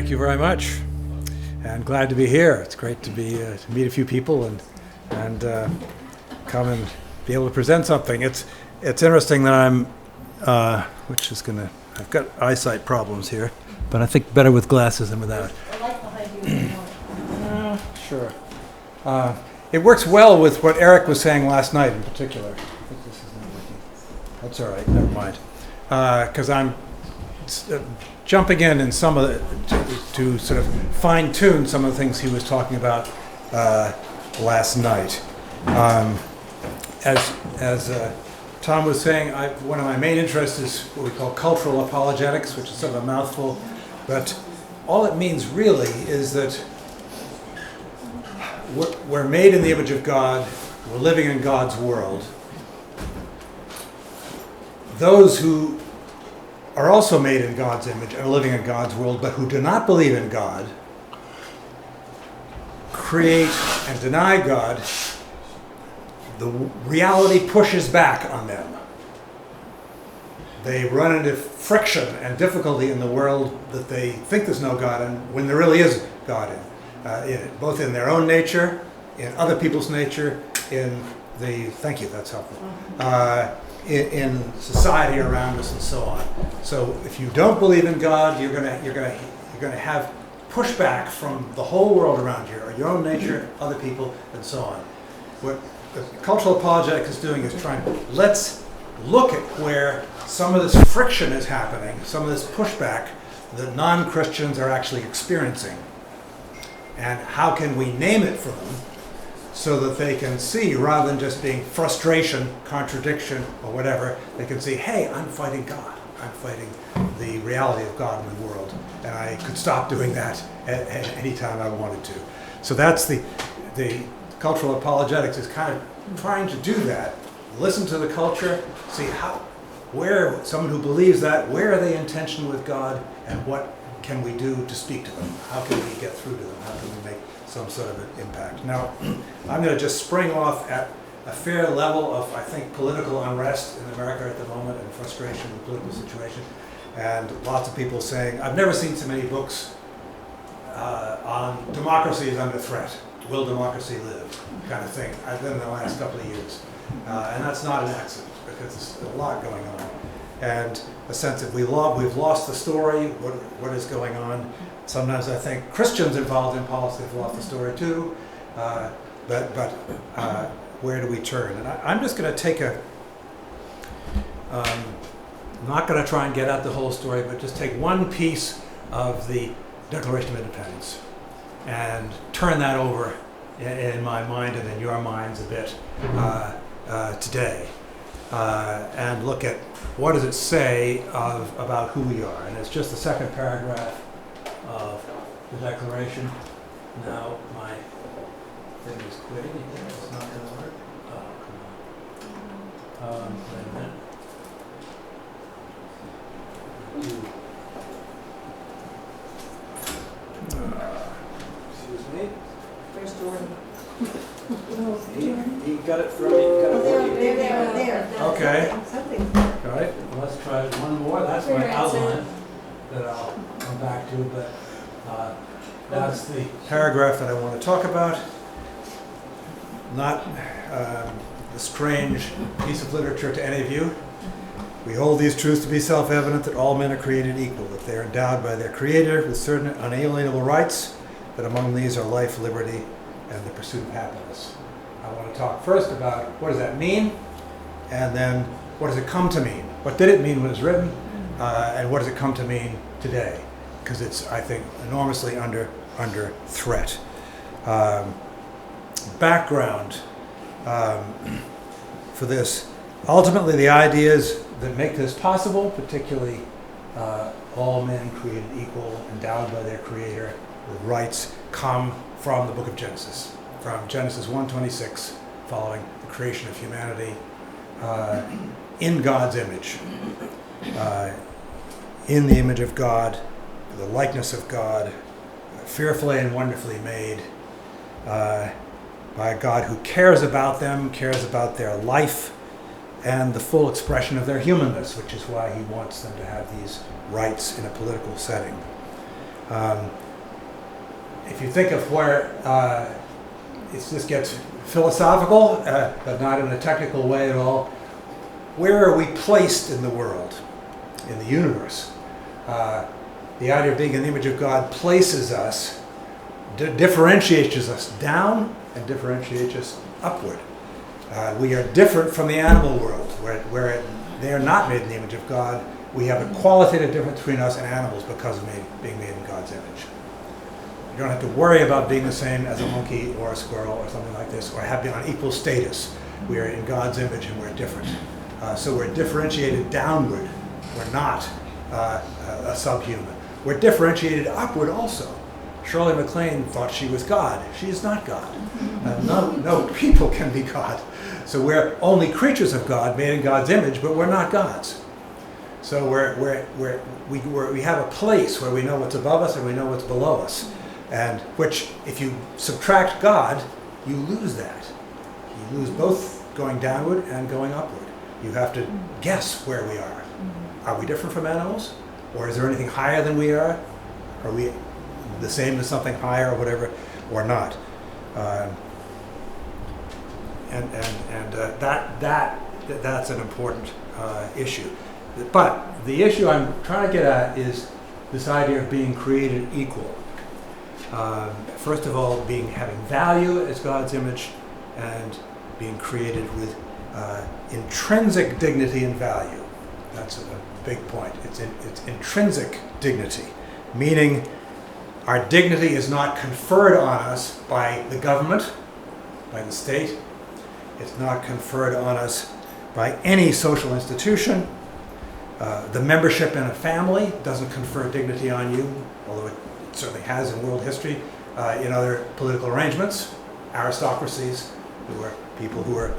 Thank you very much, and glad to be here. It's great to be to meet a few people and come and be able to present something. It's interesting that I've got eyesight problems here, but I think better with glasses than without. The light behind you is more. Sure. It works well with what Eric was saying last night in particular. I think this is not working. That's all right. Never mind. Because I'm jumping in some of to sort of fine tune some of the things he was talking about last night. As Tom was saying, one of my main interests is what we call cultural apologetics, which is sort of a mouthful, but all it means really is that we're made in the image of God, we're living in God's world. Those who are also made in God's image and are living in God's world, but who do not believe in God, create and deny God, the reality pushes back on them. They run into friction and difficulty in the world that they think there's no God in, when there really is God in it, both in their own nature, in other people's nature, thank you, that's helpful, in society around us and so on. So if you don't believe in God, you're gonna have pushback from the whole world around you, or your own nature, other people, and so on. What the cultural apologetics is doing is let's look at where some of this friction is happening, some of this pushback that non-Christians are actually experiencing. And how can we name it for them so that they can see, rather than just being frustration, contradiction, or whatever, they can see, hey, I'm fighting God. I'm fighting the reality of God in the world. And I could stop doing that at any time I wanted to. So that's the cultural apologetics is kind of trying to do that. Listen to the culture, see where someone who believes that, where are they in tension with God, and what can we do to speak to them? How can we get through to them? How can we make some sort of an impact? Now, I'm going to just spring off at a fair level of, I think, political unrest in America at the moment and frustration with the political situation. And lots of people saying, I've never seen so many books on democracy is under threat. Will democracy live? Kind of thing. I've been in the last couple of years. And that's not an accident, because there's a lot going on. And a sense that we've lost the story, what is going on. Sometimes I think Christians involved in politics have lost the story too. But where do we turn? And I'm just going to take I'm not going to try and get out the whole story, but just take one piece of the Declaration of Independence and turn that over in my mind and in your minds a bit today. And look at what does it say about who we are. And it's just the second paragraph of the Declaration. Now my thing is quitting. It's not going to work. Oh, come on. Wait a minute. Excuse me. There's Jordan. He got it from me. There. Okay. Something. All right, let's try one more. That's my outline that I'll come back to, but that's the paragraph that I want to talk about. Not a strange piece of literature to any of you. We hold these truths to be self-evident, that all men are created equal, that they are endowed by their Creator with certain unalienable rights, that among these are life, liberty, and the pursuit of happiness. I want to talk first about what does that mean, and then what does it come to mean? What did it mean when it was written, and what does it come to mean today? Because it's, I think, enormously under threat. Background for this. Ultimately, the ideas that make this possible, particularly all men created equal, endowed by their Creator with rights, come from the book of Genesis, from Genesis 1:26, following the creation of humanity in God's image, in the image of God, the likeness of God, fearfully and wonderfully made by a God who cares about them, cares about their life, and the full expression of their humanness, which is why he wants them to have these rights in a political setting. If you think of where this gets philosophical, but not in a technical way at all, where are we placed in the world, in the universe? The idea of being in the image of God places us, differentiates us down and differentiates us upward. We are different from the animal world, where they are not made in the image of God. We have a qualitative difference between us and animals because of being made in God's image. You don't have to worry about being the same as a monkey or a squirrel or something like this, or having on equal status. We are in God's image and we're different. So we're differentiated downward. We're not a subhuman. We're differentiated upward also. Shirley MacLaine thought she was God. She is not God. No people can be God. So we're only creatures of God, made in God's image, but we're not gods. So we have a place where we know what's above us and we know what's below us. And which, if you subtract God, you lose that. You lose both going downward and going upward. You have to guess where we are. Are we different from animals? Or is there anything higher than we are? Are we the same as something higher or whatever, or not? That's an important issue. But the issue I'm trying to get at is this idea of being created equal. First of all, having value as God's image, and being created with intrinsic dignity and value. That's a big point. It's intrinsic dignity, meaning our dignity is not conferred on us by the government, by the state. It's not conferred on us by any social institution. The membership in a family doesn't confer dignity on you, although it certainly has in world history, in other political arrangements. Aristocracies, who were people who were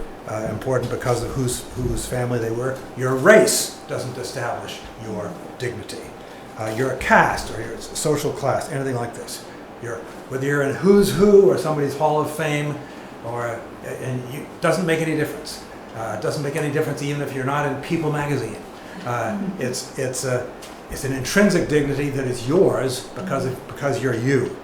important because of whose family they were. Your race doesn't establish your dignity. Your caste or your social class, anything like this. Whether you're in Who's Who or somebody's Hall of Fame, doesn't make any difference. It doesn't make any difference even if you're not in People magazine. It's an intrinsic dignity that is yours because you're you.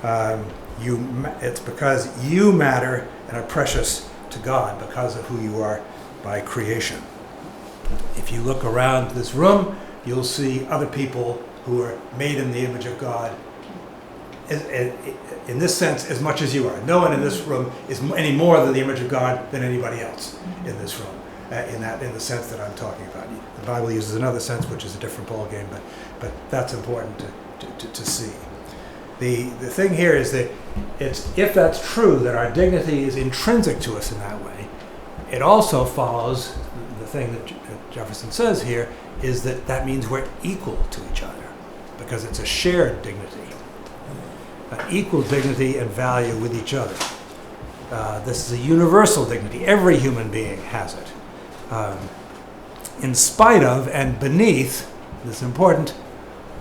It's because you matter and are precious to God because of who you are by creation. If you look around this room, you'll see other people who are made in the image of God, in this sense, as much as you are. No one in this room is any more than the image of God than anybody else in this room, in the sense that I'm talking about. The Bible uses another sense, which is a different ballgame, but that's important to see. The thing here is that if that's true, that our dignity is intrinsic to us in that way, it also follows, the thing that Jefferson says here, is that means we're equal to each other, because it's a shared dignity, equal dignity and value with each other. This is a universal dignity. Every human being has it. In spite of and beneath, this is important,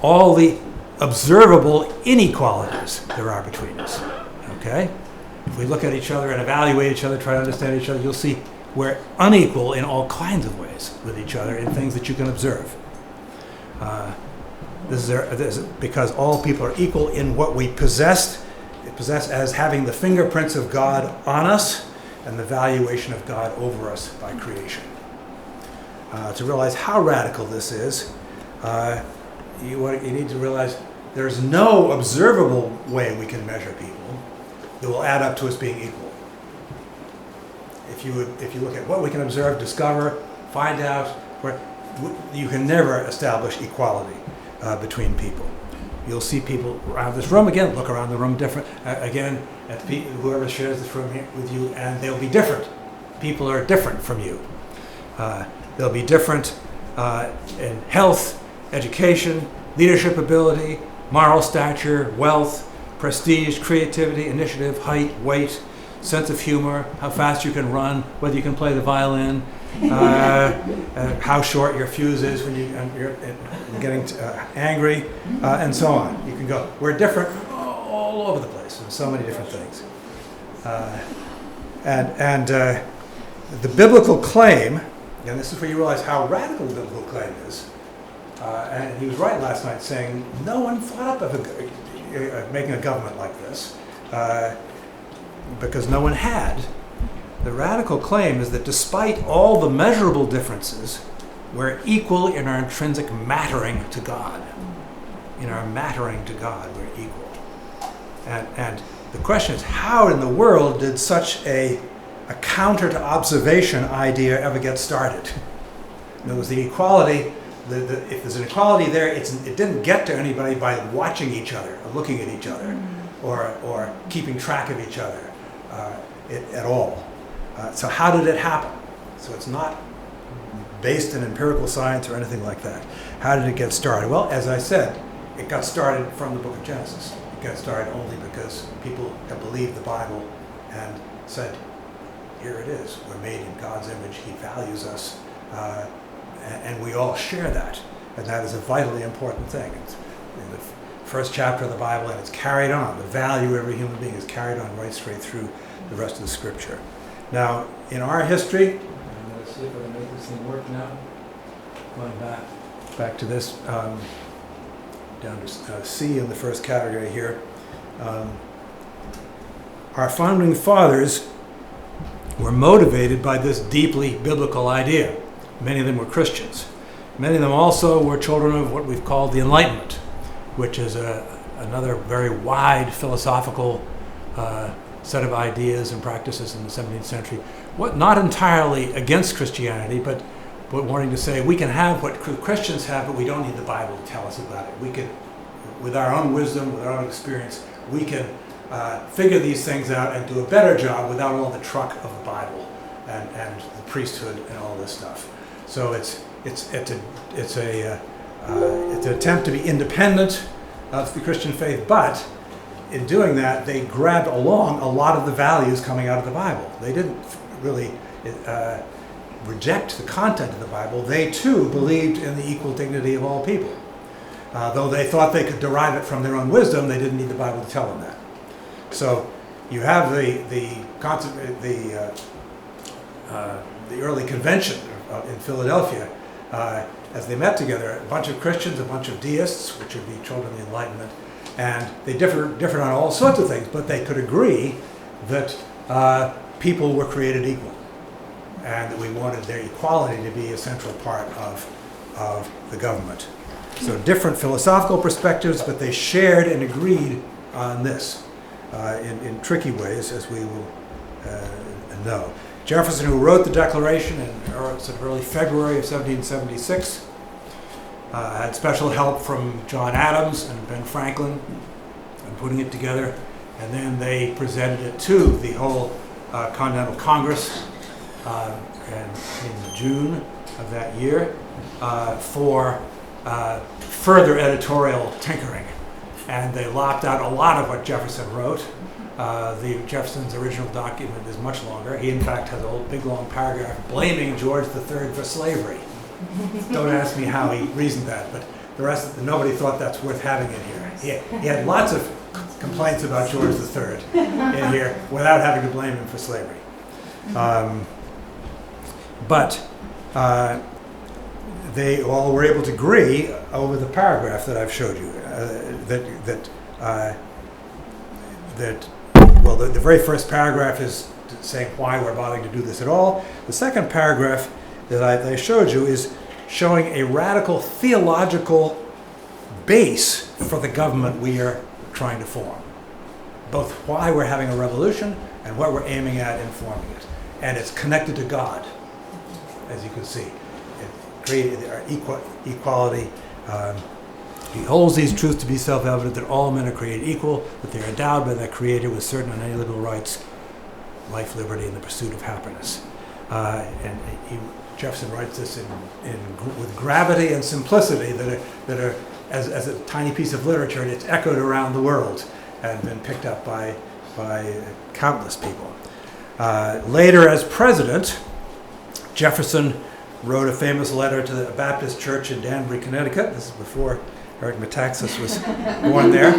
all the observable inequalities there are between us. Okay? If we look at each other and evaluate each other, try to understand each other, you'll see we're unequal in all kinds of ways with each other in things that you can observe. This is because all people are equal in what we possess as having the fingerprints of God on us and the valuation of God over us by creation. To realize how radical this is, you need to realize there's no observable way we can measure people that will add up to us being equal. If you look at what we can observe, discover, find out, you can never establish equality between people. You'll see people around this room, again, look around the room different, again, at whoever shares this room here with you, and they'll be different. People are different from you. They'll be different in health, education, leadership ability, moral stature, wealth, prestige, creativity, initiative, height, weight, sense of humor, how fast you can run, whether you can play the violin, how short your fuse is when you're getting angry, and so on. You can go. We're different all over the place in so many different things. The biblical claim, and this is where you realize how radical the biblical claim is, And he was right last night saying no one thought up of making a government like this because no one had. The radical claim is that despite all the measurable differences, we're equal in our intrinsic mattering to God. In our mattering to God, we're equal. And the question is, how in the world did such a counter to observation idea ever get started? In other words, the equality, if there's an equality there, it didn't get to anybody by watching each other, or looking at each other, or keeping track of each other at all. So how did it happen? So it's not based in empirical science or anything like that. How did it get started? Well, as I said, it got started from the book of Genesis. It got started only because people have believed the Bible and said, here it is. We're made in God's image. He values us. And we all share that. And that is a vitally important thing. It's in the first chapter of the Bible, and it's carried on. The value of every human being is carried on right straight through the rest of the Scripture. Now, in our history, I'm going to see if I can make this thing work now. Going back to this, down to C in the first category here. Our founding fathers were motivated by this deeply biblical idea. Many of them were Christians. Many of them also were children of what we've called the Enlightenment, which is another very wide philosophical set of ideas and practices in the 17th century. Not entirely against Christianity, but wanting to say we can have what Christians have, but we don't need the Bible to tell us about it. We can, with our own wisdom, with our own experience, we can figure these things out and do a better job without all the truck of the Bible and the priesthood and all this stuff. So it's an attempt to be independent of the Christian faith, but in doing that, they grabbed along a lot of the values coming out of the Bible. They didn't really reject the content of the Bible. They too believed in the equal dignity of all people. Though they thought they could derive it from their own wisdom, they didn't need the Bible to tell them that. So you have the early convention in Philadelphia, as they met together, a bunch of Christians, a bunch of deists, which would be children of the Enlightenment, and they differed on all sorts of things, but they could agree that people were created equal, and that we wanted their equality to be a central part of the government. So different philosophical perspectives, but they shared and agreed on this in tricky ways, as we will know. Jefferson, who wrote the Declaration in early February of 1776, had special help from John Adams and Ben Franklin in putting it together, and then they presented it to the whole Continental Congress in June of that year for further editorial tinkering. And they lopped out a lot of what Jefferson wrote. Jefferson's original document is much longer. He, in fact, has a whole big, long paragraph blaming George III for slavery. Don't ask me how he reasoned that, but the rest, nobody thought that's worth having in here. He had lots of complaints about George III in here without having to blame him for slavery. But they all were able to agree over the paragraph that I've showed you. The very first paragraph is saying why we're bothering to do this at all. The second paragraph that I showed you is showing a radical theological base for the government we are trying to form. Both why we're having a revolution and what we're aiming at in forming it. And it's connected to God, as you can see. It created equality. He holds these truths to be self-evident, that all men are created equal, that they are endowed by their Creator with certain unalienable rights, life, liberty, and the pursuit of happiness. Jefferson writes this with gravity and simplicity that are as a tiny piece of literature, and it's echoed around the world and been picked up by countless people. Later, as president, Jefferson wrote a famous letter to the Baptist church in Danbury, Connecticut. This is before Eric Metaxas was born there.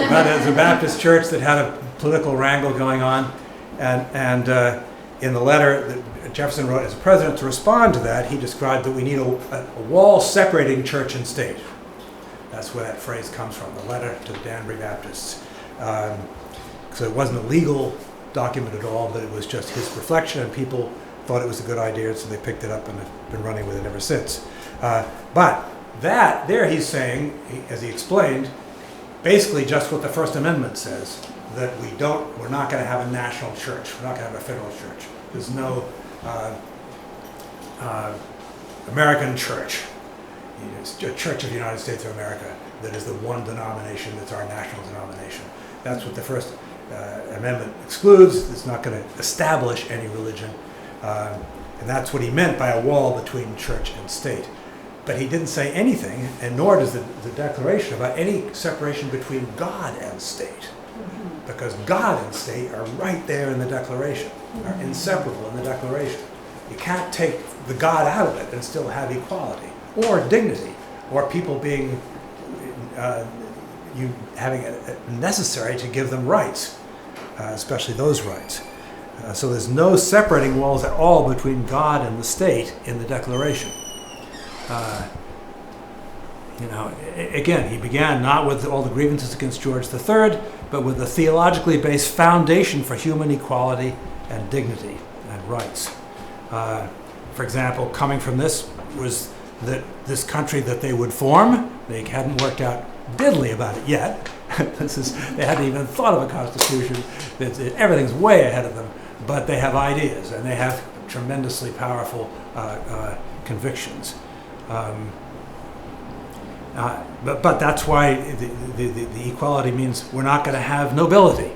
But it was a Baptist church that had a political wrangle going on, and in the letter that Jefferson wrote as a president to respond to that, he described that we need a wall separating church and state. That's where that phrase comes from, the letter to the Danbury Baptists. So it wasn't a legal document at all, but it was just his reflection, and people thought it was a good idea, so they picked it up and have been running with it ever since. But that, there he's saying, as he explained, basically just what the First Amendment says, that we're not going to have a national church, we're not going to have a federal church. There's no American church, it's a Church of the United States of America, that is the one denomination that's our national denomination. That's what the First Amendment excludes. It's not going to establish any religion. And that's what he meant by a wall between church and state. But he didn't say anything, and nor does the Declaration, about any separation between God and state. Because God and state are right there in the Declaration, are inseparable in the Declaration. You can't take the God out of it and still have equality, or dignity, or people being, having it necessary to give them rights, especially those rights. So there's no separating walls at all between God and the state in the Declaration. Again, he began not with all the grievances against George III, but with a theologically based foundation for human equality and dignity and rights. For example, coming from this was that this country that they would form, they hadn't worked out diddly about it yet. They hadn't even thought of a constitution. Everything's way ahead of them, but they have ideas and they have tremendously powerful convictions. But that's why the equality means we're not going to have nobility.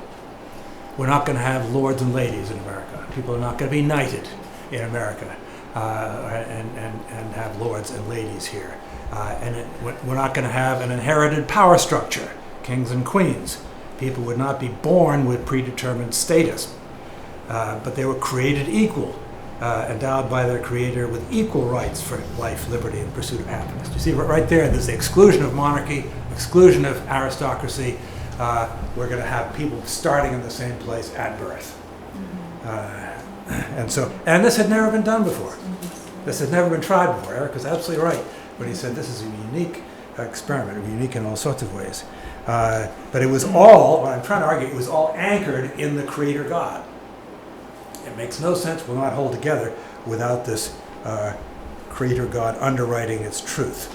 We're not going to have lords and ladies in America. People are not going to be knighted in America and have lords and ladies here. We're not going to have an inherited power structure, kings and queens. People would not be born with predetermined status, but they were created equal. Endowed by their creator with equal rights for life, liberty, and pursuit of happiness. You see, right there's the exclusion of monarchy, exclusion of aristocracy. We're going to have people starting in the same place at birth. And this had never been done before. This had never been tried before. Eric was absolutely right when he said this is a unique experiment, unique in all sorts of ways. But it was all, what I'm trying to argue, it was all anchored in the Creator God. It makes no sense, will not hold together without this Creator God underwriting its truth.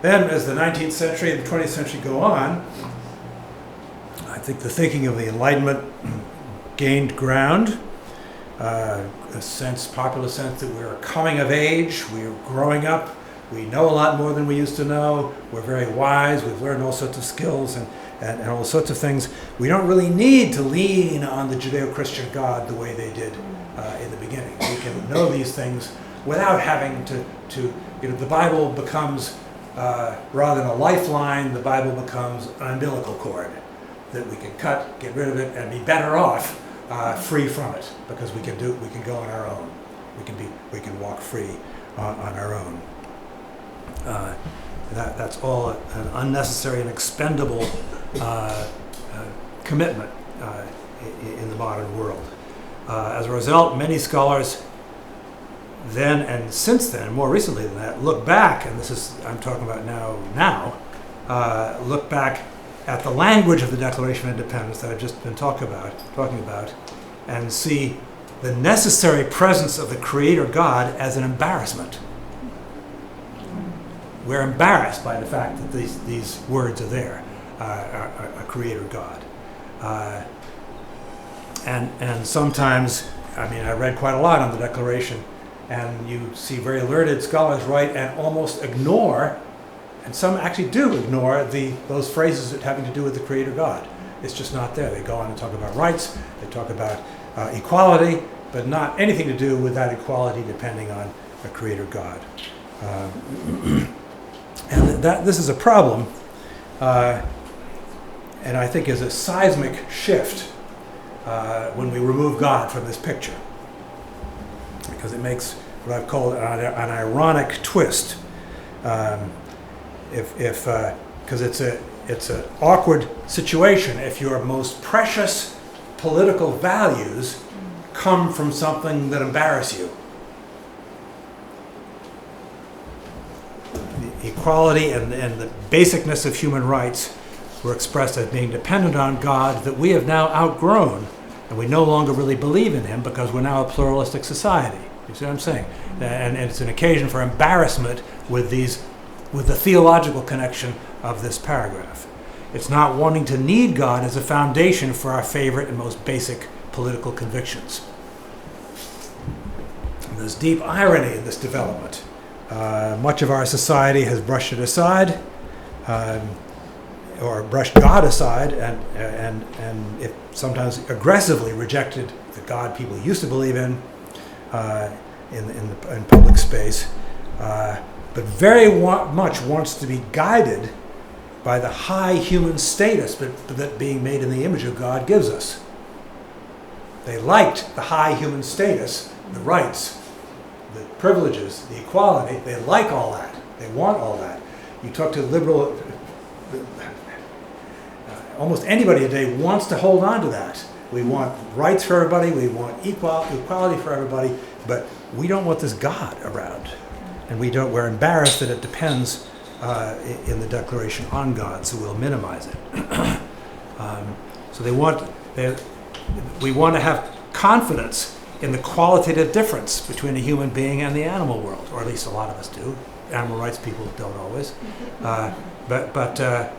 Then, as the 19th century and the 20th century go on, I think the thinking of the Enlightenment gained ground. A popular sense that we're coming of age, we're growing up, we know a lot more than we used to know, we're very wise, we've learned all sorts of skills and all sorts of things. We don't really need to lean on the Judeo-Christian God the way they did in the beginning. We can know these things without having to the Bible becomes, rather than a lifeline, the Bible becomes an umbilical cord that we can cut, get rid of it, and be better off free from it, because we can go on our own. We can walk free on our own. That's all an unnecessary and expendable commitment in the modern world. As a result, many scholars then and since then, more recently than that, look back, and this is, I'm talking about now, look back at the language of the Declaration of Independence that I've just been talking about, and see the necessary presence of the Creator God as an embarrassment. We're embarrassed by the fact that these words are there, a Creator God. And sometimes, I read quite a lot on the Declaration, and you see very learned scholars write and almost ignore, and some actually do ignore those phrases that having to do with the Creator God. It's just not there. They go on and talk about rights, they talk about equality, but not anything to do with that equality depending on a Creator God. And this is a problem, and I think is a seismic shift when we remove God from this picture, because it makes what I've called an ironic twist. Because it's an awkward situation if your most precious political values come from something that embarrasses you. The equality and the basicness of human rights were expressed as being dependent on God that we have now outgrown, and we no longer really believe in him because we're now a pluralistic society. You see what I'm saying? And it's an occasion for embarrassment with the theological connection of this paragraph. It's not wanting to need God as a foundation for our favorite and most basic political convictions. And there's deep irony in this development. Much of our society has brushed it aside, or brushed God aside, and it sometimes aggressively rejected the God people used to believe in public space, but very much wants to be guided by the high human status that being made in the image of God gives us. They liked the high human status, the rights, the privileges, the equality. They like all that. They want all that. You talk to liberal, almost anybody today wants to hold on to that. We want rights for everybody. We want equality for everybody. But we don't want this God around. And we're embarrassed that it depends in the declaration on God, so we'll minimize it. So we want to have confidence in the qualitative difference between a human being and the animal world, or at least a lot of us do. Animal rights people don't always. But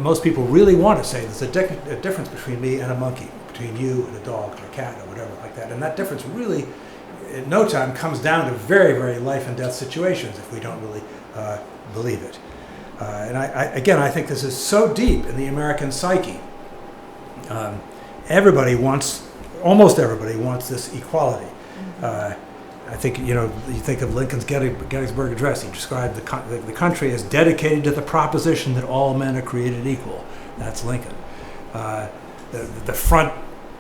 most people really want to say there's a difference between me and a monkey, between you and a dog or a cat or whatever like that. And that difference really, in no time, comes down to very, very life and death situations if we don't really believe it. And I think this is so deep in the American psyche. Almost everybody wants this equality. I think, you think of Lincoln's Gettysburg Address. He described the country as dedicated to the proposition that all men are created equal. That's Lincoln. The front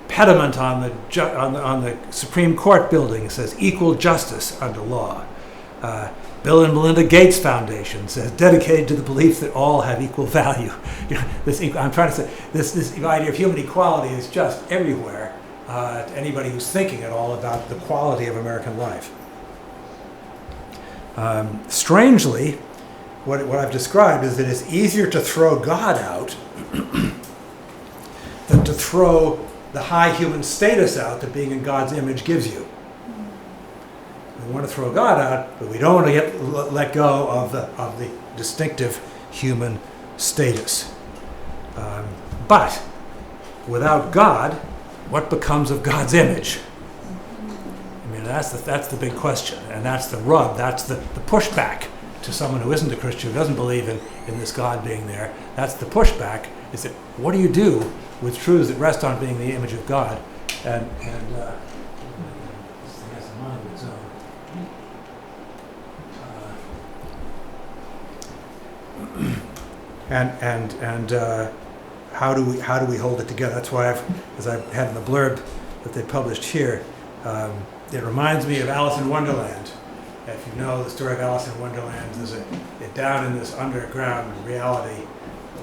pediment on the Supreme Court building says equal justice under law. Bill and Melinda Gates Foundation says dedicated to the belief that all have equal value. I'm trying to say this idea of human equality is just everywhere to anybody who's thinking at all about the quality of American life. Strangely, what I've described is that it's easier to throw God out than to throw the high human status out that being in God's image gives you. We want to throw God out, but we don't want to let go of the distinctive human status. But without God, what becomes of God's image? I mean, that's the big question, and that's the rub. That's the pushback to someone who isn't a Christian, who doesn't believe in this God being there. That's the pushback. Is that what do you do with truths that rest on being the image of God? And this thing has a mind of its own. And how do we hold it together? That's why as I had in the blurb that they published here, it reminds me of Alice in Wonderland. If you know the story of Alice in Wonderland, there's down in this underground reality,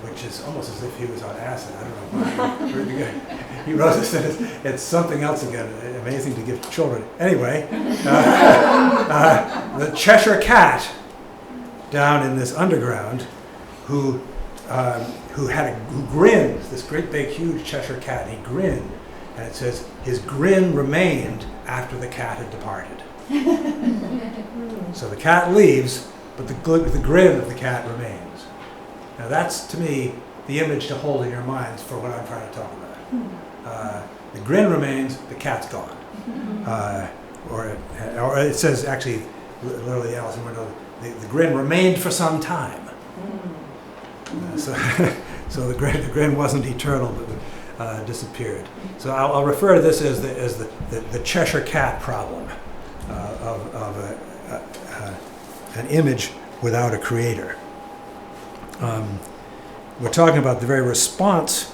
which is almost as if he was on acid. I don't know why. He wrote this, and it's something else again. Amazing to give children. Anyway, the Cheshire Cat down in this underground, who grinned, this great big huge Cheshire Cat. He grinned, and it says his grin remained after the cat had departed. So the cat leaves, but the grin of the cat remains. Now that's, to me, the image to hold in your minds for what I'm trying to talk about. The grin remains, the cat's gone. Or it says, actually, literally, Alice in Wonderland, the grin remained for some time. So the grin wasn't eternal, but disappeared. So I'll refer to this as the Cheshire Cat problem of an image without a creator. We're talking about the very response.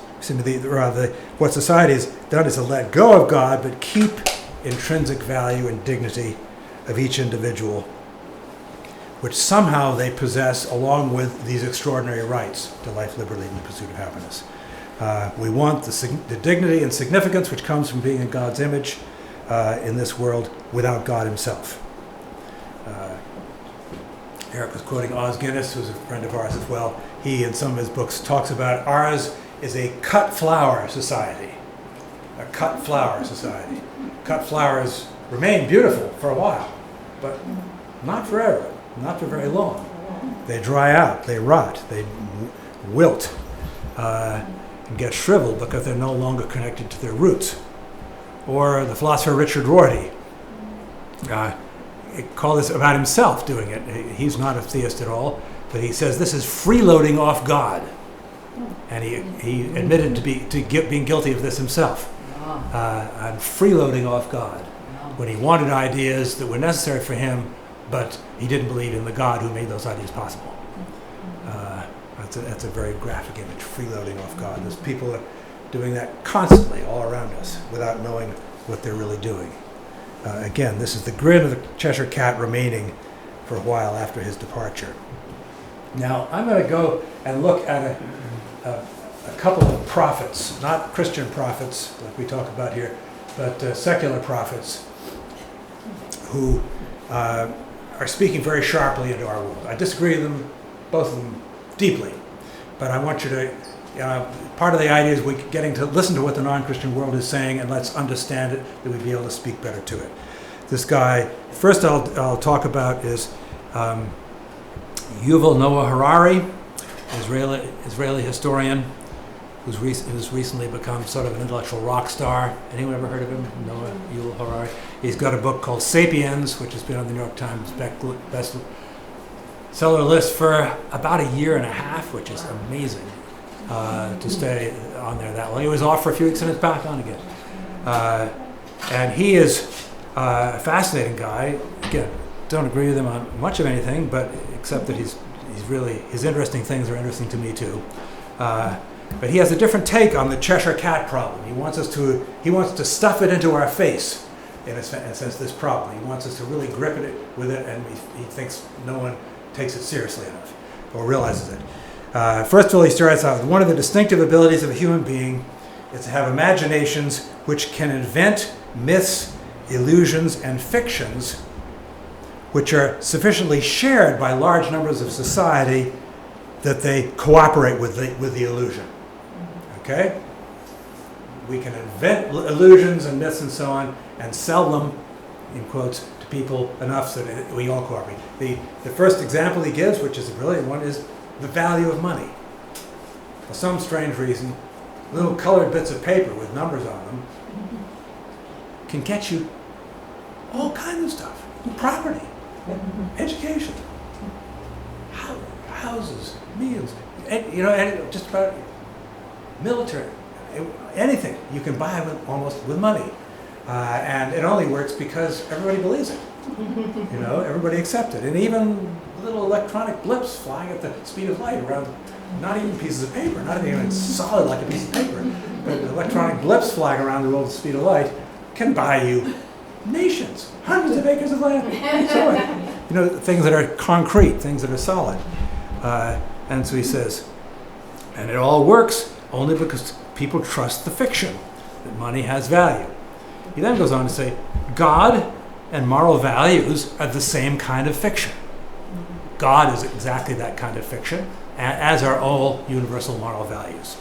What society has done is to let go of God, but keep intrinsic value and dignity of each individual, which somehow they possess along with these extraordinary rights to life, liberty, and the pursuit of happiness. We want the dignity and significance which comes from being in God's image in this world without God himself. Eric was quoting Os Guinness, who's a friend of ours as well. He, in some of his books, talks about ours is a cut flower society. A cut flower society. Cut flowers remain beautiful for a while, but not forever, not for very long. They dry out, they rot, they wilt, and get shriveled because they're no longer connected to their roots. Or the philosopher Richard Rorty called this about himself doing it. He's not a theist at all, but he says this is freeloading off God. And he admitted to being guilty of this himself. I'm freeloading off God. When he wanted ideas that were necessary for him, but he didn't believe in the God who made those ideas possible. That's a very graphic image, freeloading off God. There's people are doing that constantly all around us without knowing what they're really doing. Again, this is the grin of the Cheshire Cat remaining for a while after his departure. Now, I'm going to go and look at a couple of prophets, not Christian prophets like we talk about here, but secular prophets who are speaking very sharply into our world. I disagree with them, both of them, deeply, but I want you to, part of the idea is we're getting to listen to what the non-Christian world is saying, and let's understand it, that we'd be able to speak better to it. This guy, first I'll talk about is Yuval Noah Harari, Israeli historian, who's recently become sort of an intellectual rock star. Anyone ever heard of him? Noah Yuval Harari. He's got a book called *Sapiens*, which has been on the New York Times bestseller list for about a year and a half, which is amazing to stay on there that long. He was off for a few weeks and it's back on again. And he is a fascinating guy. Again, don't agree with him on much of anything, but except that he's really, his interesting things are interesting to me too. But he has a different take on the Cheshire Cat problem. He wants to stuff it into our face, in a sense, this problem. He wants us to really grip it with it, and he thinks no one takes it seriously enough or realizes it. First of all, he starts out with one of the distinctive abilities of a human being is to have imaginations which can invent myths, illusions, and fictions which are sufficiently shared by large numbers of society that they cooperate with the illusion. Okay? We can invent illusions and myths and so on and sell them, in quotes, to people enough so that we all cooperate. The first example he gives, which is a brilliant one, is the value of money. For some strange reason, little colored bits of paper with numbers on them can get you all kinds of stuff. Property, education, houses, meals, just about military, anything you can buy almost with money. And it only works because everybody believes it. Everybody accepts it. And even little electronic blips flying at the speed of light around, not even pieces of paper, not even solid like a piece of paper, but electronic blips flying around the world at the speed of light can buy you nations, hundreds of acres of land, and so on. Things that are concrete, things that are solid. And so he says, and it all works only because people trust the fiction, that money has value. He then goes on to say, God and moral values are the same kind of fiction. God is exactly that kind of fiction, as are all universal moral values.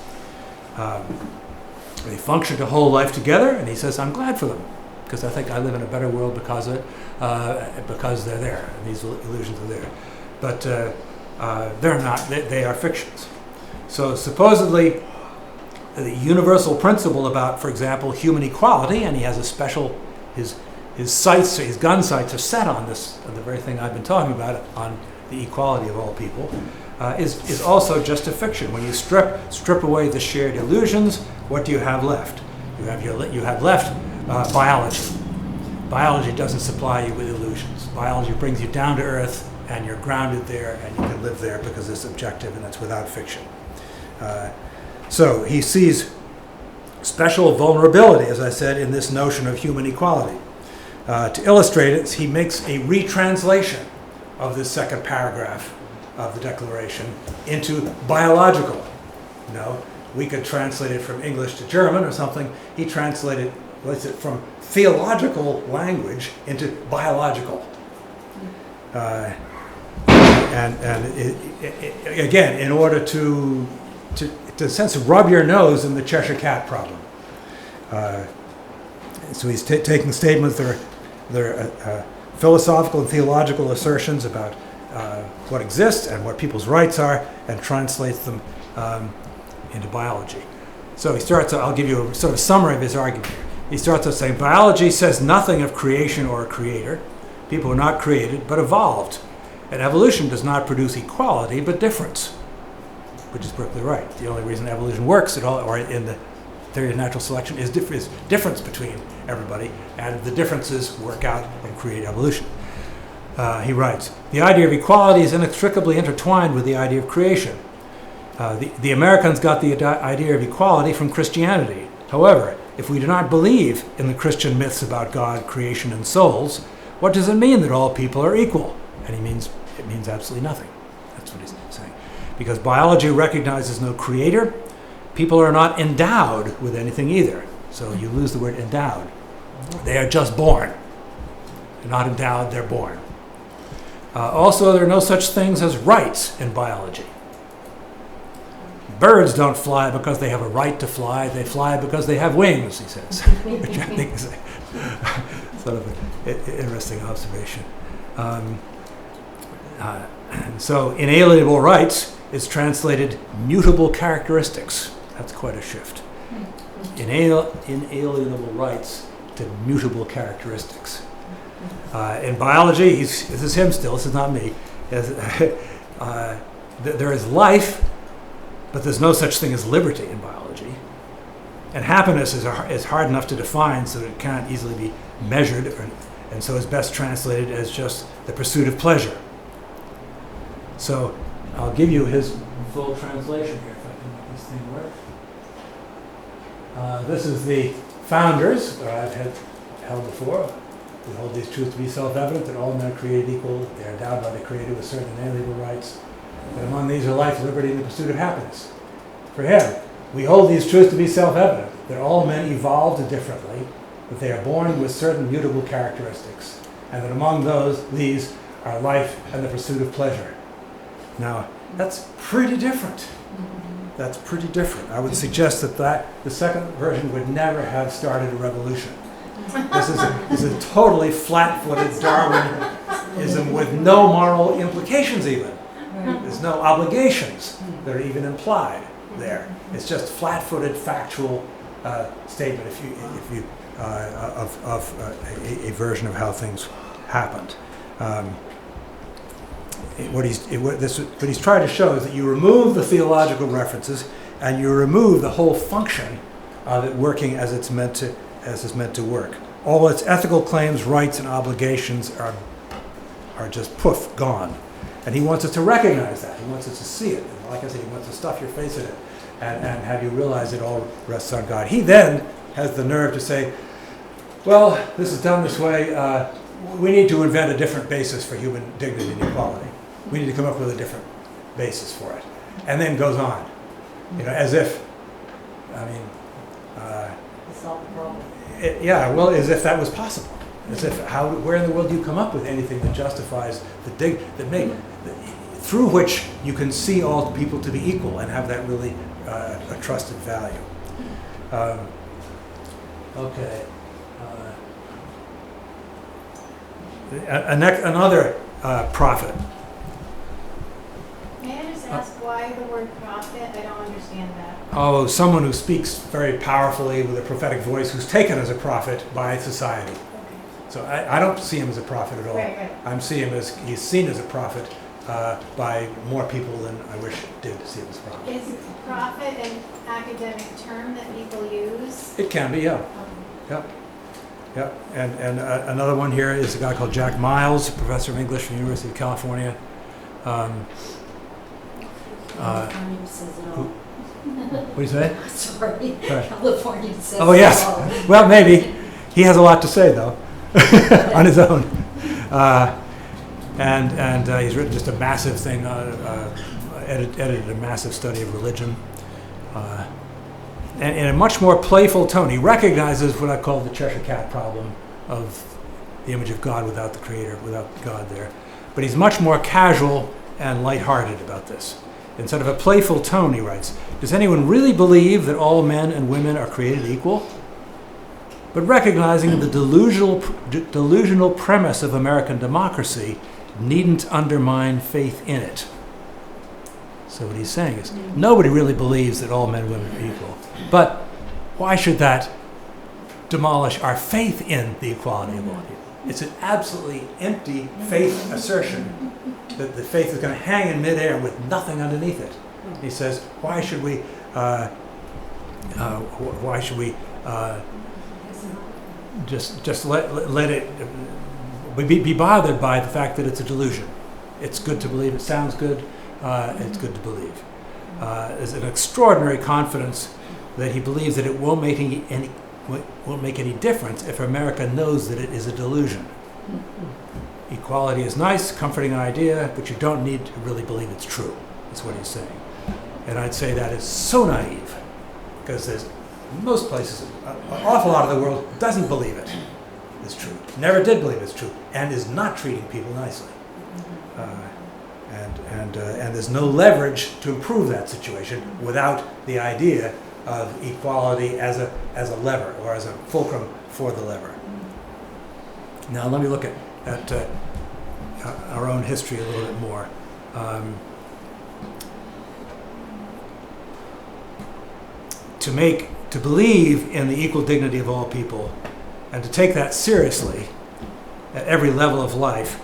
They function to hold life together, and he says, I'm glad for them, because I think I live in a better world because of it, because they're there, and these illusions are there. But they're not, they are fictions. So supposedly, the universal principle about, for example, human equality, and he has a special, his sights, his gun sights are set on this, on the very thing I've been talking about, on the equality of all people, is also just a fiction. When you strip away the shared illusions, what do you have left? You have left biology. Biology doesn't supply you with illusions. Biology brings you down to earth, and you're grounded there, and you can live there because it's objective and it's without fiction. So he sees special vulnerability, as I said, in this notion of human equality. To illustrate it, he makes a retranslation of this second paragraph of the Declaration into biological. we could translate it from English to German or something. He translated it from theological language into biological. Again, in order to sense of rub your nose in the Cheshire Cat problem. So he's taking statements that are philosophical and theological assertions about what exists and what people's rights are, and translates them into biology. So he starts, I'll give you a sort of summary of his argument here. He starts out saying, biology says nothing of creation or a creator. People are not created, but evolved. And evolution does not produce equality, but difference, which is perfectly right. The only reason evolution works at all, or in the theory of natural selection, is difference between everybody, and the differences work out and create evolution. He writes, the idea of equality is inextricably intertwined with the idea of creation. The Americans got the idea of equality from Christianity. However, if we do not believe in the Christian myths about God, creation, and souls, what does it mean that all people are equal? And it means absolutely nothing. That's what he's saying. Because biology recognizes no creator, people are not endowed with anything either. So you lose the word endowed. They are just born. They're not endowed, they're born. Also, there are no such things as rights in biology. Birds don't fly because they have a right to fly. They fly because they have wings, he says, which I think is sort of an interesting observation. So inalienable rights is translated mutable characteristics. That's quite a shift. Inalienable rights to mutable characteristics. In biology, this is him still, this is not me. There is life, but there's no such thing as liberty in biology. And happiness is hard enough to define so that it can't easily be measured, and so is best translated as just the pursuit of pleasure. So I'll give you his full translation here, if I can make this thing work. This is the founders, that I've held before. We hold these truths to be self-evident, that all men are created equal, they are endowed by the Creator with certain inalienable rights, that among these are life, liberty, and the pursuit of happiness. For him, we hold these truths to be self-evident, that all men evolved differently, that they are born with certain mutable characteristics, and that among these are life and the pursuit of pleasure. Now, that's pretty different. That's pretty different. I would suggest that the second version would never have started a revolution. This is a totally flat-footed Darwinism with no moral implications even. There's no obligations that are even implied there. It's just flat-footed, factual statement of a version of how things happened. What he's trying to show is that you remove the theological references and you remove the whole function of it working as it's meant to work. All its ethical claims, rights, and obligations are just poof, gone. And he wants us to recognize that. He wants us to see it. And like I said, he wants to stuff your face in it and have you realize it all rests on God. He then has the nerve to say, well, this is done this way. We need to invent a different basis for human dignity and equality. We need to come up with a different basis for it. And then goes on, as if, Solve the problem. As if that was possible. As if, where in the world do you come up with anything that justifies through which you can see all people to be equal and have that really a trusted value. Another prophet. May I just ask why the word prophet? I don't understand that. Oh, someone who speaks very powerfully with a prophetic voice, who's taken as a prophet by society. Okay. So I don't see him as a prophet at all. Right. I'm seeing him as he's seen as a prophet by more people than I wish did see him as a prophet. Is prophet an academic term that people use? It can be, yeah. Yeah. And another one here is a guy called Jack Miles, professor of English from the University of California. California says it all. What do you say? Sorry, Right. California says Oh, yes. it all. Well, maybe. He has a lot to say, though, on his own. And he's written just a massive thing, edited a massive study of religion. and in a much more playful tone. He recognizes what I call the Cheshire Cat problem of the image of God without the Creator, without God there. But he's much more casual and lighthearted about this. Instead of a playful tone, he writes, "Does anyone really believe that all men and women are created equal? But recognizing the delusional premise of American democracy needn't undermine faith in it." So what he's saying is, nobody really believes that all men and women are equal. But why should that demolish our faith in the equality of all people? It's an absolutely empty faith assertion that the faith is going to hang in midair with nothing underneath it. He says, why should we just let it be bothered by the fact that it's a delusion? It's good to believe. It sounds good. It's good to believe. There's an extraordinary confidence that he believes that it won't make any difference if America knows that it is a delusion. Equality is nice, comforting idea, but you don't need to really believe it's true. That's what he's saying. And I'd say that is so naive, because there's most places, an awful lot of the world doesn't believe it is true, never did believe it's true, and is not treating people nicely. And there's no leverage to improve that situation without the idea of equality as a lever, or as a fulcrum for the lever. Now let me look at our own history a little bit more. To believe in the equal dignity of all people, and to take that seriously at every level of life,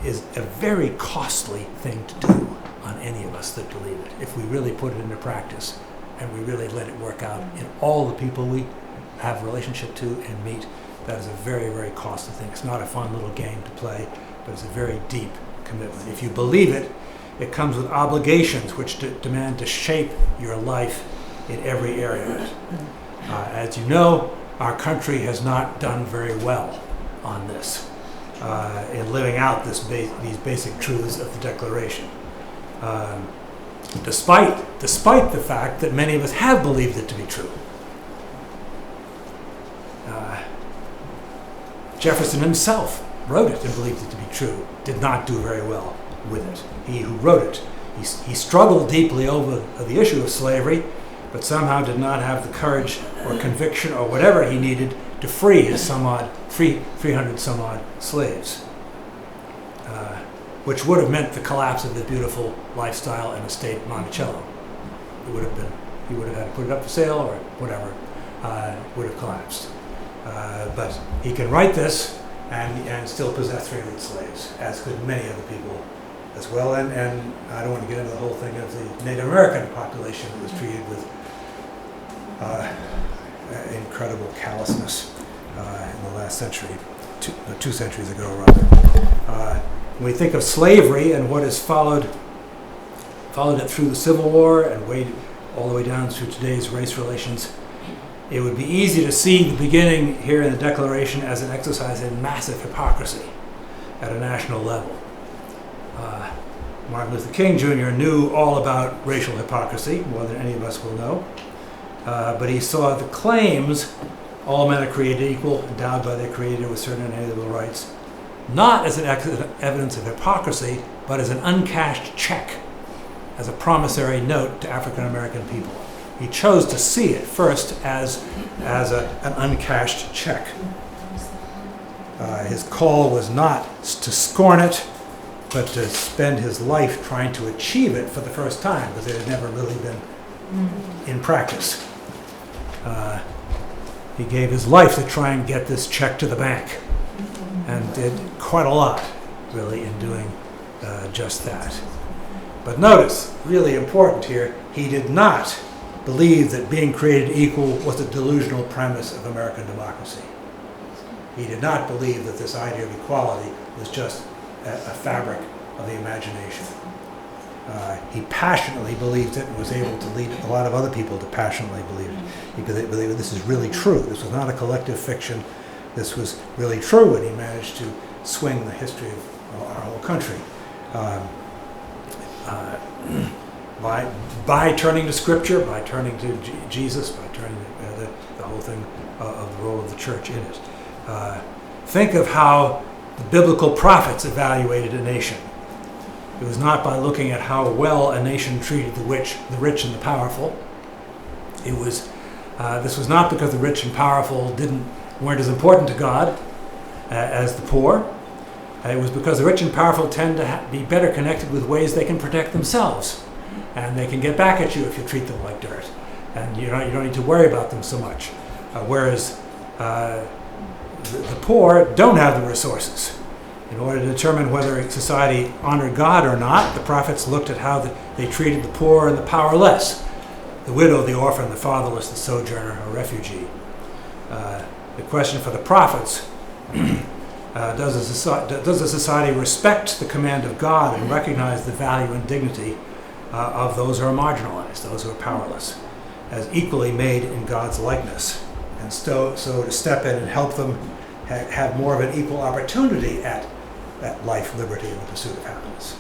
is a very costly thing to do on any of us that believe it. If we really put it into practice, and we really let it work out in all the people we have a relationship to and meet, that is a very, very costly thing. It's not a fun little game to play, but it's a very deep commitment. If you believe it, it comes with obligations which demand to shape your life in every area of it. As you know, our country has not done very well on this, in living out these basic truths of the Declaration. Despite the fact that many of us have believed it to be true. Jefferson himself wrote it and believed it to be true, did not do very well with it. He who wrote it, he struggled deeply over the issue of slavery, but somehow did not have the courage or conviction or whatever he needed to free his 300 some odd slaves, which would have meant the collapse of the beautiful lifestyle and estate at Monticello. He would have had to put it up for sale or whatever, would have collapsed. But he can write this and still possess 300 slaves, as could many other people as well. And I don't want to get into the whole thing of the Native American population that was treated with incredible callousness in the last century, two centuries ago rather. When we think of slavery and what has followed it through the Civil War and all the way down through today's race relations, it would be easy to see the beginning here in the Declaration as an exercise in massive hypocrisy at a national level. Martin Luther King Jr. knew all about racial hypocrisy, more than any of us will know. But he saw the claims, all men are created equal, endowed by their Creator with certain inalienable rights, not as an evidence of hypocrisy, but as an uncashed check, as a promissory note to African American people. He chose to see it first as an uncashed check. His call was not to scorn it, but to spend his life trying to achieve it for the first time, because it had never really been in practice. He gave his life to try and get this check to the bank, and did quite a lot, really, in doing just that. But notice, really important here, he did not believe that being created equal was a delusional premise of American democracy. He did not believe that this idea of equality was just a fabric of the imagination. He passionately believed it and was able to lead a lot of other people to passionately believe it. He believed that this is really true. This was not a collective fiction. This was really true, and he managed to swing the history of our whole country. by turning to Scripture, by turning to Jesus, by turning to the whole thing of the role of the church in it. Think of how the biblical prophets evaluated a nation. It was not by looking at how well a nation treated the rich and the powerful. It was this was not because the rich and powerful weren't as important to God as the poor. It was because the rich and powerful tend to be better connected with ways they can protect themselves, and they can get back at you if you treat them like dirt, and you don't need to worry about them so much. Whereas the poor don't have the resources. In order to determine whether a society honored God or not, the prophets looked at how they treated the poor and the powerless, the widow, the orphan, the fatherless, the sojourner, or refugee. The question for the prophets, does a society respect the command of God and recognize the value and dignity of those who are marginalized, those who are powerless, as equally made in God's likeness? And so to step in and help them have more of an equal opportunity at life, liberty, and the pursuit of happiness.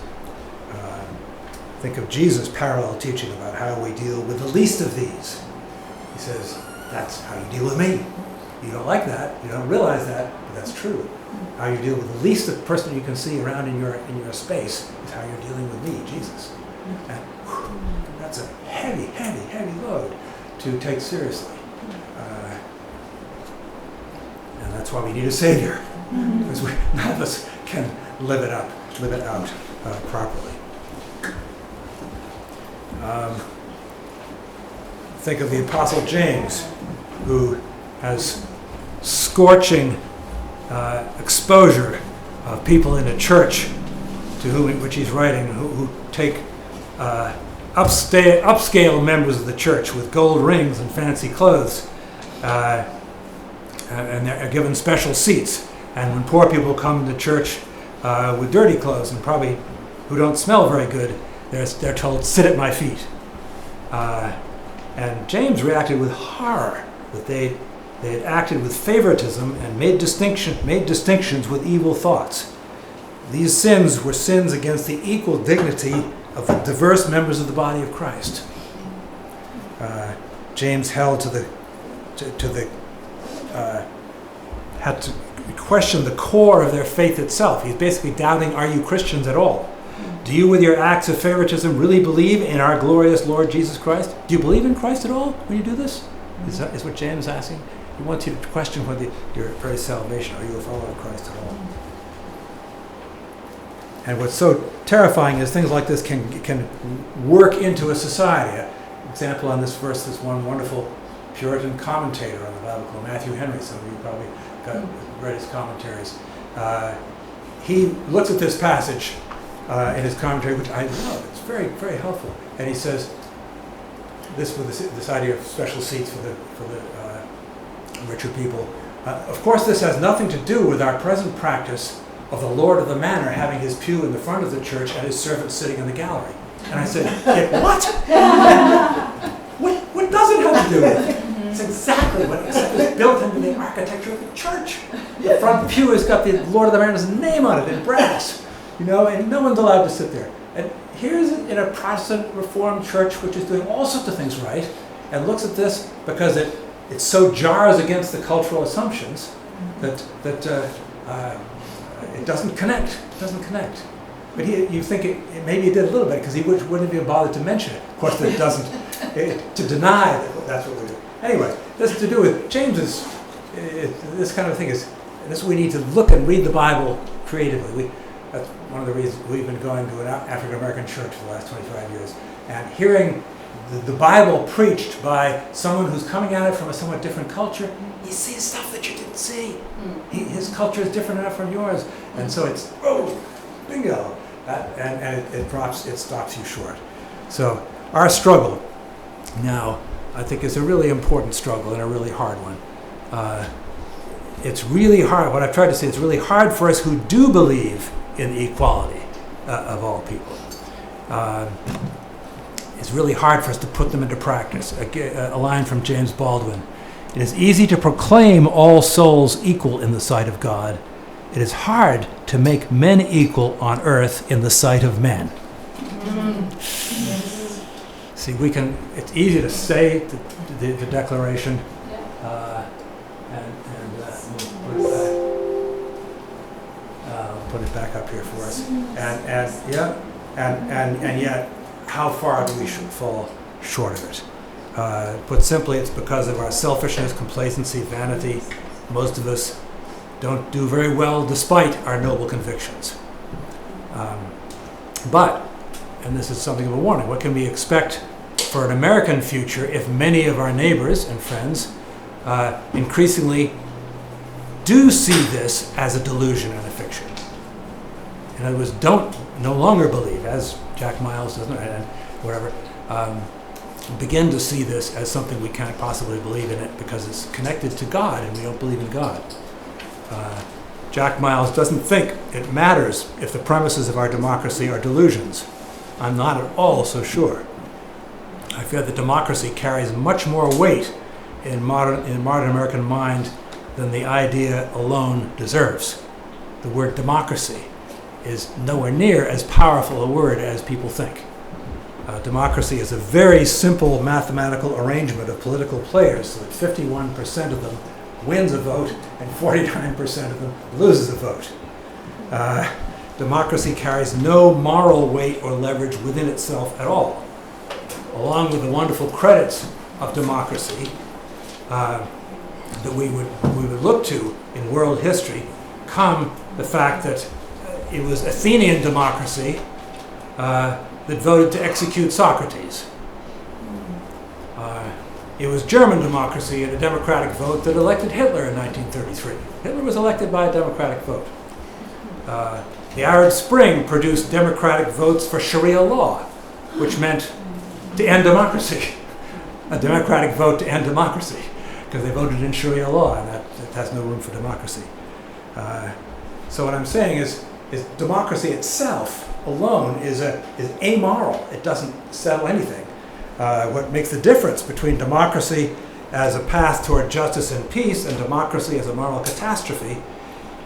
Think of Jesus' parallel teaching about how we deal with the least of these. He says, that's how you deal with me. You don't like that, you don't realize that, but that's true. How you deal with the least of the person you can see around in your space is how you're dealing with me, Jesus. And that's a heavy, heavy, heavy load to take seriously. And that's why we need a Savior, because none of us can live it out properly. Think of the Apostle James, who has scorching exposure of people in a church to which he's writing, who take upscale members of the church with gold rings and fancy clothes, and they're given special seats. And when poor people come to church with dirty clothes and probably who don't smell very good, they're told, sit at my feet. And James reacted with horror that they had acted with favoritism and made distinctions with evil thoughts. These sins were sins against the equal dignity of the diverse members of the body of Christ. James held had to question the core of their faith itself. He's basically doubting, are you Christians at all? Do you, with your acts of favoritism, really believe in our glorious Lord Jesus Christ? Do you believe in Christ at all when you do this? Is what James is asking. He wants you to question whether your very salvation, are you a follower of Christ at all? And what's so terrifying is things like this can work into a society. An example on this verse is one wonderful Puritan commentator on the Bible called Matthew Henry. Some of you probably read his commentaries. He looks at this passage in his commentary, which I love. It's very, very helpful. And he says, this idea of special seats for the richer people. Of course, this has nothing to do with our present practice of the Lord of the Manor having his pew in the front of the church and his servants sitting in the gallery. And I said, what? What does it have to do with it? It's exactly what it's built into the architecture of the church. The front pew has got the Lord of the Manor's name on it in brass, and no one's allowed to sit there. And here's in a Protestant Reformed church which is doing all sorts of things right, and looks at this because it so jars against the cultural assumptions that it doesn't connect. It doesn't connect. But you think maybe it did a little bit because he wouldn't even bother to mention it. Of course, it doesn't. To deny that that's what we do. Anyway, this is to do with James's. This kind of thing is. This we need to look and read the Bible creatively. That's one of the reasons we've been going to an African American church for the last 25 years and hearing the Bible preached by someone who's coming at it from a somewhat different culture. He sees stuff that you didn't see. His culture is different enough from yours, and so it's bingo, and it stops you short. So our struggle now, I think, is a really important struggle and a really hard one. It's really hard. What I've tried to say, it's really hard for us who do believe in the equality of all people. It's really hard for us to put them into practice. A line from James Baldwin. It is easy to proclaim all souls equal in the sight of God. It is hard to make men equal on earth in the sight of men. see, it's easy to say the Declaration, and we'll put it back up here for us. And yet, how far do we fall short of it? Put simply, it's because of our selfishness, complacency, vanity. Most of us don't do very well despite our noble convictions. But, and this is something of a warning, what can we expect for an American future if many of our neighbors and friends increasingly do see this as a delusion and a fiction? In other words, no longer believe, as Jack Miles doesn't, and whatever, begin to see this as something we can't possibly believe in it because it's connected to God and we don't believe in God. Jack Miles doesn't think it matters if the premises of our democracy are delusions. I'm not at all so sure. I fear that democracy carries much more weight in modern American mind than the idea alone deserves. The word democracy is nowhere near as powerful a word as people think. Democracy is a very simple mathematical arrangement of political players, so that 51% of them wins a vote and 49% of them loses a vote. Democracy carries no moral weight or leverage within itself at all. Along with the wonderful credits of democracy that we would look to in world history, come the fact that it was Athenian democracy that voted to execute Socrates. It was German democracy and a democratic vote that elected Hitler in 1933. Hitler was elected by a democratic vote. The Arab Spring produced democratic votes for Sharia law, which meant to end democracy. A democratic vote to end democracy, because they voted in Sharia law, and that has no room for democracy. So what I'm saying is democracy itself alone is amoral. It doesn't settle anything. What makes the difference between democracy as a path toward justice and peace and democracy as a moral catastrophe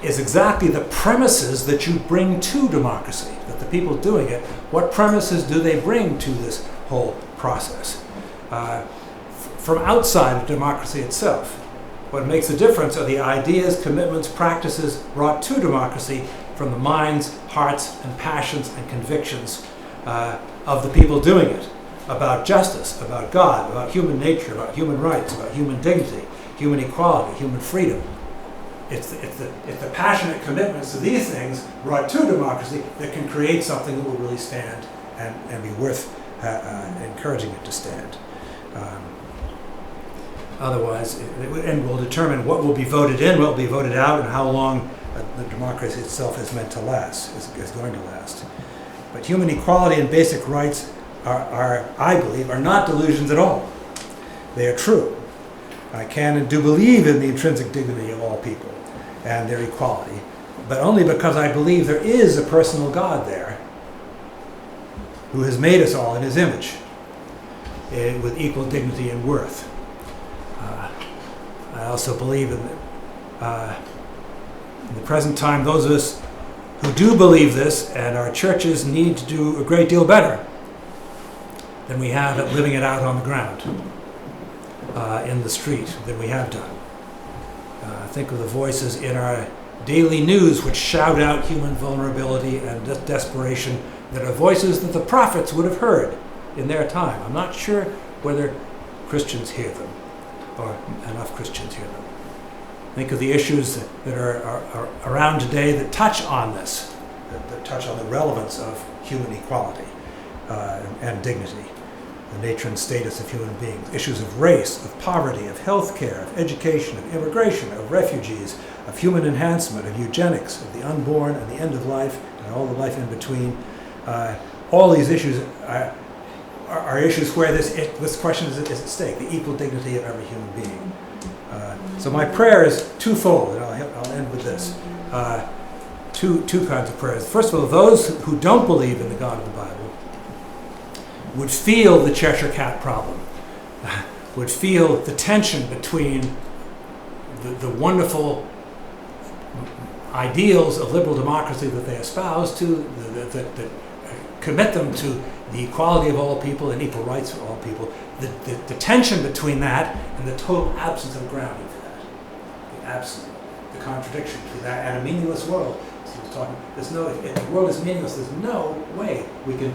is exactly the premises that you bring to democracy, that the people doing it, what premises do they bring to this whole process? From outside of democracy itself. What makes the difference are the ideas, commitments, practices brought to democracy from the minds, hearts, and passions and convictions of the people doing it, about justice, about God, about human nature, about human rights, about human dignity, human equality, human freedom. It's the passionate commitments to these things brought to democracy that can create something that will really stand and be worth encouraging it to stand. Otherwise, and will determine what will be voted in, what will be voted out, and how long the democracy itself is meant to last, is going to last. But human equality and basic rights are, I believe, are not delusions at all. They are true. I can and do believe in the intrinsic dignity of all people and their equality, but only because I believe there is a personal God there who has made us all in his image with equal dignity and worth. I also believe in the present time, those of us who do believe this, and our churches need to do a great deal better than we have at living it out on the ground, in the street, than we have done. Think of the voices in our daily news which shout out human vulnerability and desperation, that are voices that the prophets would have heard in their time. I'm not sure whether Christians hear them, or enough Christians hear them. Think of the issues that are around today that touch on this, that touch on the relevance of human equality and dignity, the nature and status of human beings, issues of race, of poverty, of health care, of education, of immigration, of refugees, of human enhancement, of eugenics, of the unborn and the end of life, and all the life in between. All these issues are issues where this question is at stake, the equal dignity of every human being. So my prayer is twofold, and I'll end with this. Two kinds of prayers. First of all, those who don't believe in the God of the Bible would feel the Cheshire Cat problem, would feel the tension between the wonderful ideals of liberal democracy that they espouse to, that commit them to the equality of all people and equal rights for all people, the tension between that and the total absence of grounding for that, the contradiction between that and a meaningless world. So he was talking, if the world is meaningless, there's no way we can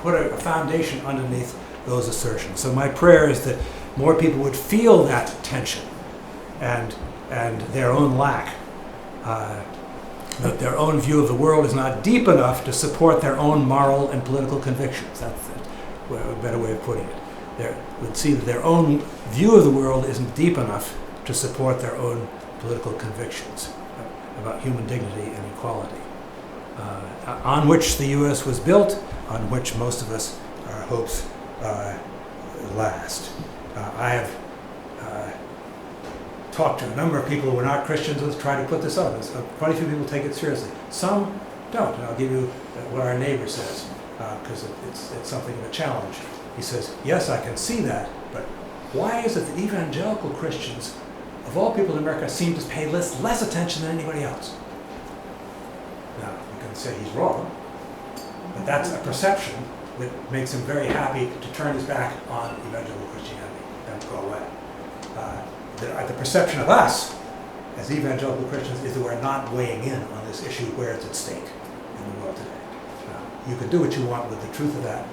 put a foundation underneath those assertions. So my prayer is that more people would feel that tension and their own lack, that their own view of the world is not deep enough to support their own moral and political convictions. That's a better way of putting it. They would see that their own view of the world isn't deep enough to support their own political convictions about human dignity and equality, on which the U.S. was built, on which most of us, our hopes last. I have talked to a number of people who are not Christians who try to put this up. Quite a few people take it seriously. Some don't, and I'll give you what our neighbor says, because it's something of a challenge. He says, yes, I can see that, but why is it that evangelical Christians, of all people in America, seem to pay less attention than anybody else? Now, you can say he's wrong, but that's a perception that makes him very happy to turn his back on evangelical Christianity and go away. The perception of us as evangelical Christians is that we're not weighing in on this issue where it's at stake in the world today. You can do what you want with the truth of that,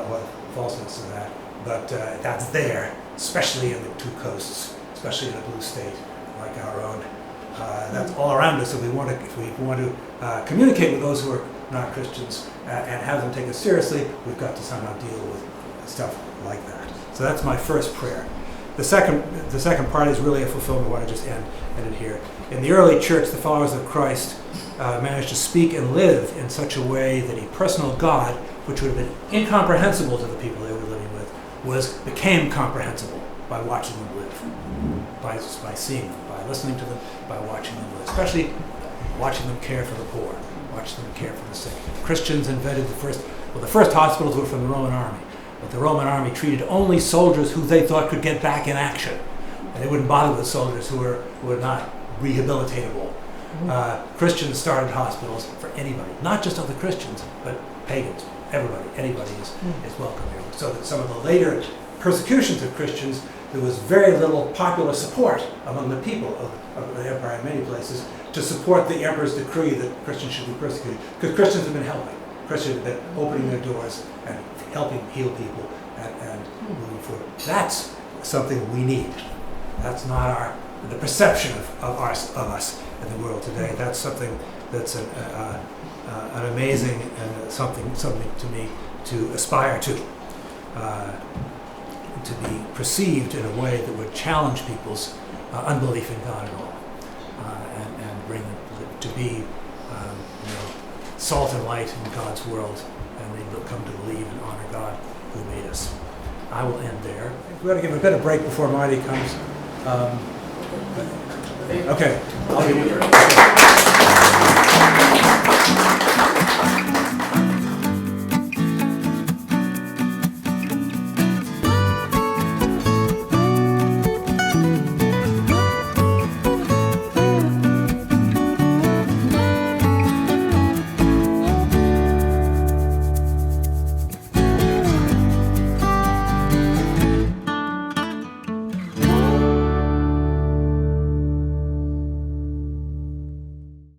or the falseness of that, but that's there, especially in the two coasts, especially in a blue state like our own. That's all around us, and if we want to communicate with those who are not Christians and have them take us seriously, we've got to somehow deal with stuff like that. So that's my first prayer. The second part is really a fulfillment of what I just ended here. In the early church, the followers of Christ managed to speak and live in such a way that a personal God, which would have been incomprehensible to the people they were living with, became comprehensible by watching them live, by seeing them, by listening to them, by watching them live, especially watching them care for the poor, watching them care for the sick. Christians invented the first hospitals were from the Roman army. But the Roman army treated only soldiers who they thought could get back in action. And they wouldn't bother with soldiers who were not rehabilitatable. Christians started hospitals for anybody, not just other Christians, but pagans. Everybody, anybody is welcome here. So that some of the later persecutions of Christians, there was very little popular support among the people of the empire in many places to support the emperor's decree that Christians should be persecuted. Because Christians have been helping. Christians have been opening their doors and helping heal people and moving forward. That's something we need. That's not the perception of us in the world today. That's something that's an amazing and something to me to aspire to be perceived in a way that would challenge people's unbelief in God at all, and bring them to be salt and light in God's world, and they come to believe and honor God who made us. I will end there. We're going to give a bit of break before Moody comes. Okay. I'll be